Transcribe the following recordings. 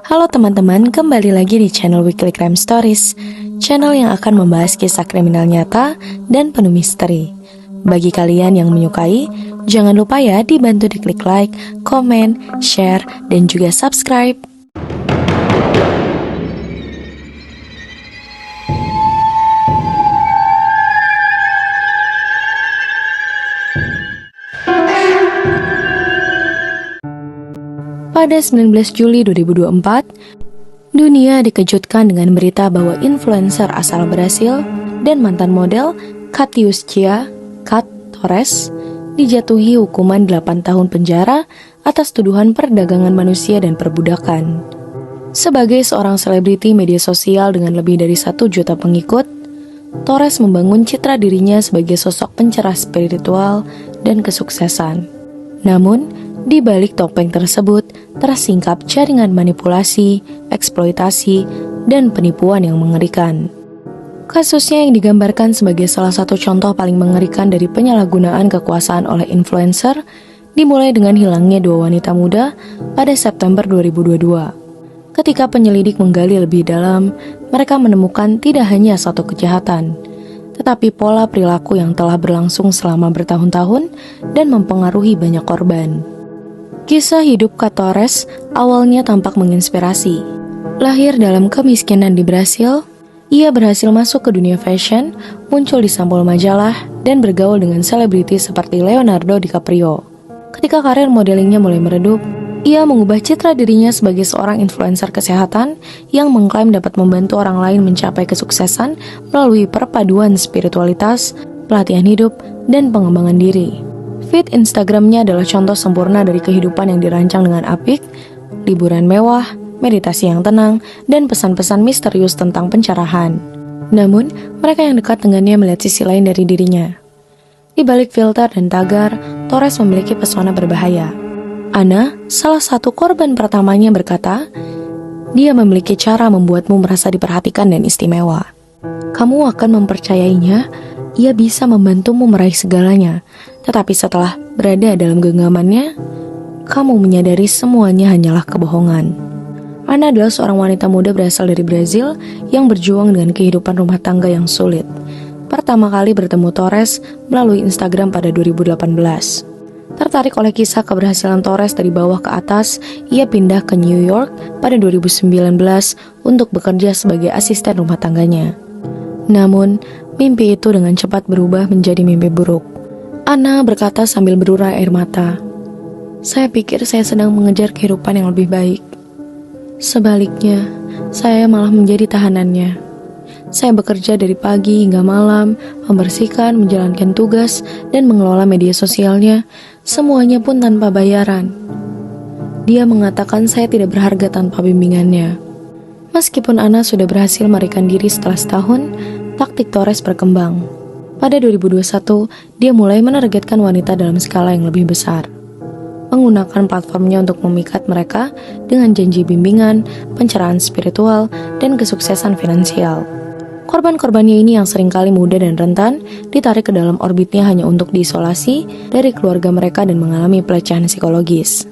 Halo teman-teman, kembali lagi di channel Weekly Crime Stories, channel yang akan membahas kisah kriminal nyata dan penuh misteri. Bagi kalian yang menyukai, jangan lupa ya dibantu diklik like, komen, share, dan juga subscribe. Pada 19 Juli 2024, dunia dikejutkan dengan berita bahwa influencer asal Brasil dan mantan model Catiuscia Cat Torres dijatuhi hukuman 8 tahun penjara atas tuduhan perdagangan manusia dan perbudakan. Sebagai seorang selebriti media sosial dengan lebih dari 1 juta pengikut, Torres membangun citra dirinya sebagai sosok pencerah spiritual dan kesuksesan. Namun, di balik topeng tersebut tersingkap jaringan manipulasi, eksploitasi, dan penipuan yang mengerikan. Kasusnya yang digambarkan sebagai salah satu contoh paling mengerikan dari penyalahgunaan kekuasaan oleh influencer dimulai dengan hilangnya 2 wanita muda pada September 2022. Ketika penyelidik menggali lebih dalam, mereka menemukan tidak hanya satu kejahatan, tetapi pola perilaku yang telah berlangsung selama bertahun-tahun dan mempengaruhi banyak korban. Kisah hidup Cat Torres awalnya tampak menginspirasi. Lahir dalam kemiskinan di Brasil, ia berhasil masuk ke dunia fashion, muncul di sampul majalah, dan bergaul dengan selebriti seperti Leonardo DiCaprio. Ketika karir modelingnya mulai meredup, ia mengubah citra dirinya sebagai seorang influencer kesehatan yang mengklaim dapat membantu orang lain mencapai kesuksesan melalui perpaduan spiritualitas, pelatihan hidup, dan pengembangan diri. Feed Instagramnya adalah contoh sempurna dari kehidupan yang dirancang dengan apik, liburan mewah, meditasi yang tenang, dan pesan-pesan misterius tentang pencerahan. Namun, mereka yang dekat dengannya melihat sisi lain dari dirinya. Di balik filter dan tagar, Torres memiliki pesona berbahaya. Ana, salah satu korban pertamanya, berkata, dia memiliki cara membuatmu merasa diperhatikan dan istimewa. Kamu akan mempercayainya, ia bisa membantumu meraih segalanya. Tetapi setelah berada dalam genggamannya, kamu menyadari semuanya hanyalah kebohongan. Ana adalah seorang wanita muda berasal dari Brasil yang berjuang dengan kehidupan rumah tangga yang sulit. Pertama kali bertemu Torres melalui Instagram pada 2018. Tertarik oleh kisah keberhasilan Torres dari bawah ke atas, ia pindah ke New York pada 2019 untuk bekerja sebagai asisten rumah tangganya. Namun, mimpi itu dengan cepat berubah menjadi mimpi buruk. Ana berkata sambil berurai air mata, "Saya pikir saya sedang mengejar kehidupan yang lebih baik. Sebaliknya, saya malah menjadi tahanannya. Saya bekerja dari pagi hingga malam, membersihkan, menjalankan tugas, dan mengelola media sosialnya, semuanya pun tanpa bayaran. Dia mengatakan saya tidak berharga tanpa bimbingannya." Meskipun Ana sudah berhasil melarikan diri setelah setahun, taktik Torres berkembang. Pada 2021, dia mulai menargetkan wanita dalam skala yang lebih besar. Menggunakan platformnya untuk memikat mereka dengan janji bimbingan, pencerahan spiritual, dan kesuksesan finansial. Korban-korbannya ini yang seringkali muda dan rentan, ditarik ke dalam orbitnya hanya untuk diisolasi dari keluarga mereka dan mengalami pelecehan psikologis.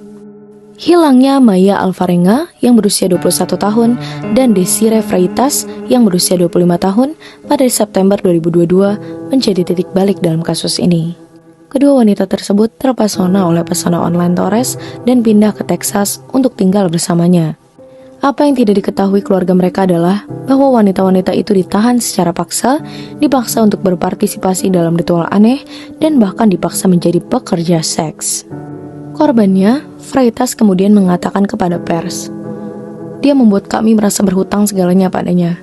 Hilangnya Maya Alvarenga yang berusia 21 tahun dan Desiree Freitas yang berusia 25 tahun pada September 2022 menjadi titik balik dalam kasus ini. Kedua wanita tersebut terpesona oleh pesona online Torres dan pindah ke Texas untuk tinggal bersamanya. Apa yang tidak diketahui keluarga mereka adalah bahwa wanita-wanita itu ditahan secara paksa, dipaksa untuk berpartisipasi dalam ritual aneh, dan bahkan dipaksa menjadi pekerja seks. Korbannya, Freitas kemudian mengatakan kepada pers, "Dia membuat kami merasa berhutang segalanya padanya.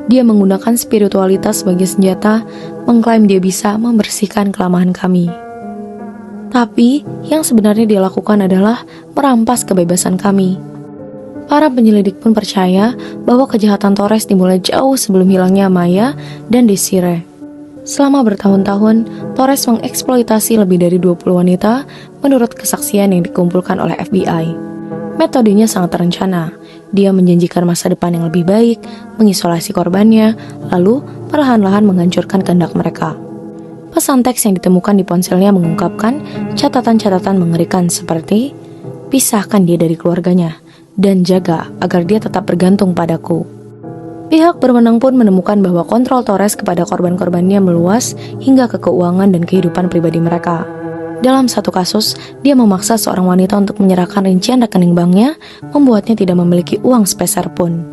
Dia menggunakan spiritualitas sebagai senjata, mengklaim dia bisa membersihkan kelemahan kami. Tapi, yang sebenarnya dia lakukan adalah merampas kebebasan kami." Para penyelidik pun percaya bahwa kejahatan Torres dimulai jauh sebelum hilangnya Maya dan Desiree. Selama bertahun-tahun, Torres mengeksploitasi lebih dari 20 wanita menurut kesaksian yang dikumpulkan oleh FBI. Metodenya sangat terencana. Dia menjanjikan masa depan yang lebih baik, mengisolasi korbannya, lalu perlahan-lahan menghancurkan kehendak mereka. Pesan teks yang ditemukan di ponselnya mengungkapkan catatan-catatan mengerikan seperti, "Pisahkan dia dari keluarganya. dan jaga agar dia tetap bergantung padaku. Pihak berwenang pun menemukan bahwa kontrol Torres kepada korban-korbannya meluas hingga ke keuangan dan kehidupan pribadi mereka. Dalam satu kasus, dia memaksa seorang wanita untuk menyerahkan rincian rekening banknya, membuatnya tidak memiliki uang sepeser pun.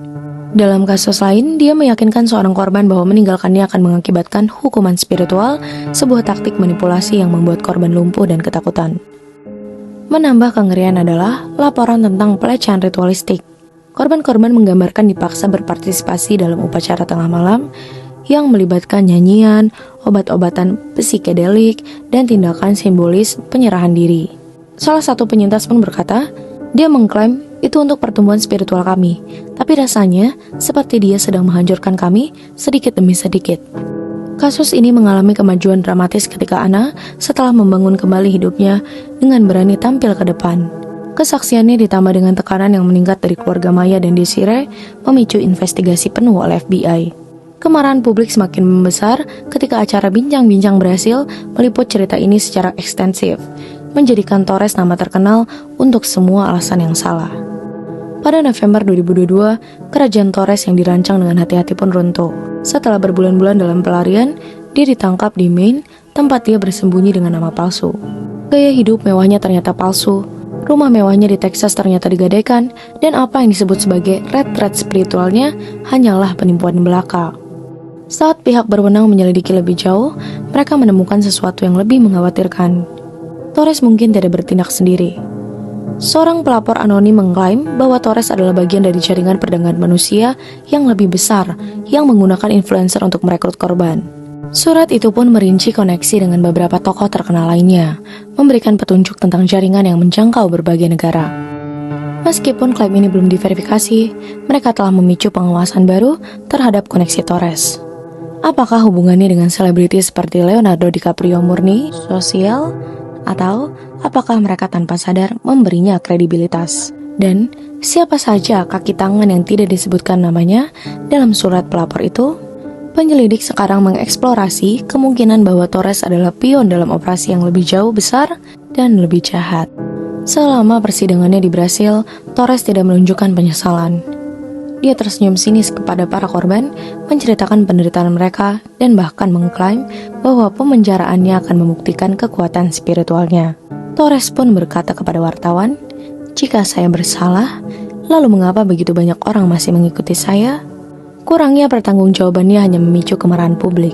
Dalam kasus lain, dia meyakinkan seorang korban bahwa meninggalkannya akan mengakibatkan hukuman spiritual, sebuah taktik manipulasi yang membuat korban lumpuh dan ketakutan. Menambah kengerian adalah laporan tentang pelecehan ritualistik. Korban-korban menggambarkan dipaksa berpartisipasi dalam upacara tengah malam yang melibatkan nyanyian, obat-obatan psikedelik, dan tindakan simbolis penyerahan diri. Salah satu penyintas pun berkata, dia mengklaim itu untuk pertumbuhan spiritual kami, tapi rasanya seperti dia sedang menghancurkan kami sedikit demi sedikit. Kasus ini mengalami kemajuan dramatis ketika Ana setelah membangun kembali hidupnya dengan berani tampil ke depan. Kesaksiannya ditambah dengan tekanan yang meningkat dari keluarga Maya dan Desiree memicu investigasi penuh oleh FBI. Kemarahan publik semakin membesar ketika acara Bincang-Bincang berhasil meliput cerita ini secara ekstensif, menjadikan Torres nama terkenal untuk semua alasan yang salah. Pada November 2022, kerajaan Torres yang dirancang dengan hati-hati pun runtuh. Setelah berbulan-bulan dalam pelarian, dia ditangkap di Maine, tempat dia bersembunyi dengan nama palsu. Gaya hidup mewahnya ternyata palsu, rumah mewahnya di Texas ternyata digadaikan, dan apa yang disebut sebagai retret spiritualnya hanyalah penipuan belaka. Saat pihak berwenang menyelidiki lebih jauh, mereka menemukan sesuatu yang lebih mengkhawatirkan. Torres mungkin tidak bertindak sendiri. Seorang pelapor anonim mengklaim bahwa Torres adalah bagian dari jaringan perdagangan manusia yang lebih besar yang menggunakan influencer untuk merekrut korban. Surat itu pun merinci koneksi dengan beberapa tokoh terkenal lainnya, memberikan petunjuk tentang jaringan yang menjangkau berbagai negara. Meskipun klaim ini belum diverifikasi, mereka telah memicu pengawasan baru terhadap koneksi Torres. Apakah hubungannya dengan selebritis seperti Leonardo DiCaprio murni, sosial, atau apakah mereka tanpa sadar memberinya kredibilitas? Dan siapa saja kaki tangan yang tidak disebutkan namanya dalam surat pelapor itu? Penyelidik sekarang mengeksplorasi kemungkinan bahwa Torres adalah pion dalam operasi yang lebih jauh besar dan lebih jahat. Selama persidangannya di Brasil, Torres tidak menunjukkan penyesalan. Dia tersenyum sinis kepada para korban, menceritakan penderitaan mereka, dan bahkan mengklaim bahwa pemenjaraannya akan membuktikan kekuatan spiritualnya. Torres pun berkata kepada wartawan, "Jika saya bersalah, lalu mengapa begitu banyak orang masih mengikuti saya?" Kurangnya pertanggungjawabannya hanya memicu kemarahan publik.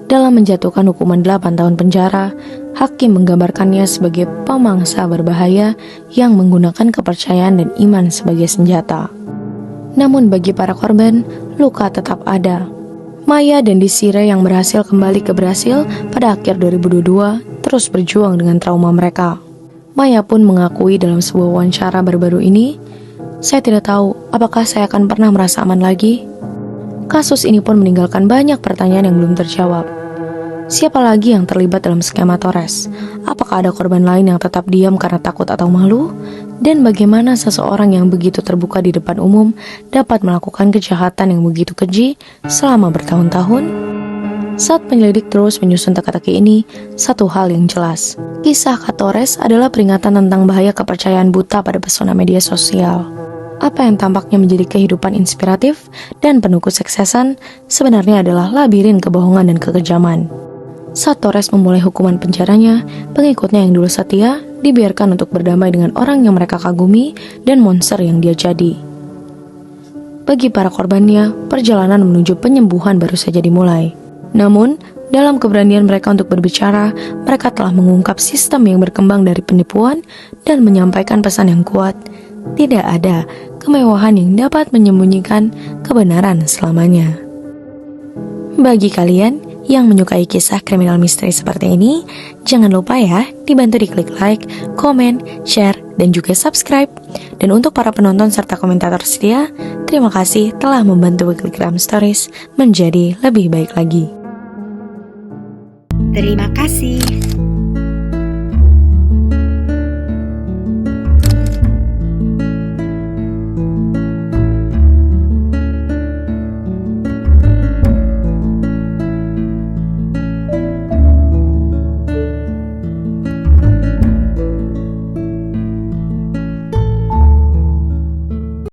Dalam menjatuhkan hukuman 8 tahun penjara, hakim menggambarkannya sebagai pemangsa berbahaya yang menggunakan kepercayaan dan iman sebagai senjata. Namun bagi para korban, luka tetap ada. Maya dan Desiree yang berhasil kembali ke Brasil pada akhir 2022 terus berjuang dengan trauma mereka. Maya pun mengakui dalam sebuah wawancara baru-baru ini, "Saya tidak tahu apakah saya akan pernah merasa aman lagi." Kasus ini pun meninggalkan banyak pertanyaan yang belum terjawab. Siapa lagi yang terlibat dalam skema Torres? Apakah ada korban lain yang tetap diam karena takut atau malu? Dan bagaimana seseorang yang begitu terbuka di depan umum dapat melakukan kejahatan yang begitu keji selama bertahun-tahun? Saat penyelidik terus menyusun teka-teki ini, satu hal yang jelas. Kisah Kak Torres adalah peringatan tentang bahaya kepercayaan buta pada pesona media sosial. Apa yang tampaknya menjadi kehidupan inspiratif dan penuh kesuksesan sebenarnya adalah labirin kebohongan dan kekejaman. Saat Torres memulai hukuman penjaranya, pengikutnya yang dulu setia dibiarkan untuk berdamai dengan orang yang mereka kagumi dan monster yang dia jadi. Bagi para korbannya, perjalanan menuju penyembuhan baru saja dimulai. Namun, dalam keberanian mereka untuk berbicara, mereka telah mengungkap sistem yang berkembang dari penipuan dan menyampaikan pesan yang kuat. Tidak ada kemewahan yang dapat menyembunyikan kebenaran selamanya. Bagi kalian yang menyukai kisah kriminal misteri seperti ini, jangan lupa ya, dibantu diklik like, komen, share, dan juga subscribe. Dan untuk para penonton serta komentator setia, terima kasih telah membantu Weekly Crime Stories menjadi lebih baik lagi. Terima kasih.